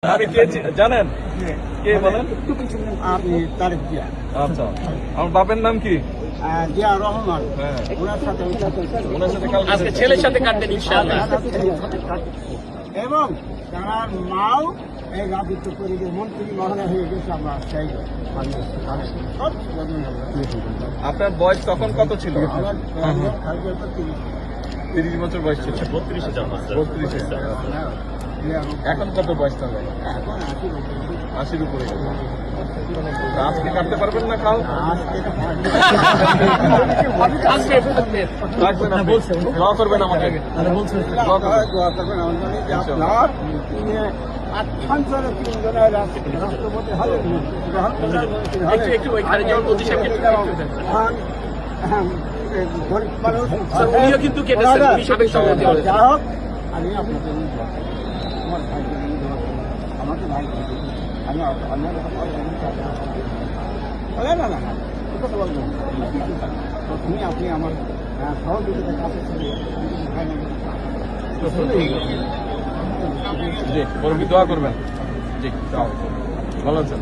আপনি কে জানেন? কে বলেন? আমি তারেক জিয়া। আচ্ছা, আমার বাপের নাম কি? জিয়া রহমান। হ্যাঁ, ওনার সাথে ওনার সাথে কালকে আজকে ছেলের সাথে কাটবেন ইনশাআল্লাহ। এবং তার মাও এই রাজত্ব পরিবেশ মন্ত্রী মহোদয় হয়ে গেছে। আমরা চাই আপনার বয়স তখন কত ছিল? আমার 30 বছর বয়স ছিল। 32-এ জন্ম। 32 এখন কত বয়স তাহলে? এখন 80-র উপরে গেছে। আজকে কাটতে পারবেন না কাল? আজকে রাখবেন আপনি। দোয়া করবেন আমাকে। দোয়া করবেন। সঞ্চালক তিনজনের রাষ্ট্রপতি হলেন, একটু ওইখানে যেমন মোদী সাহেবকে একটু গরিব মানুষ। উনিও কিন্তু কেটেছেন, উনি সাবেক সভাপতি হলেন। যা হোক, আমি আপনাদের আমার ভাই আমাকে ভাই আমি অন্যের কথা না না কথা বলবেন। প্রথমে আপনি আমার সহযোগিতার কাছে জি, বরং দোয়া করবেন। জি, ভালো আছেন।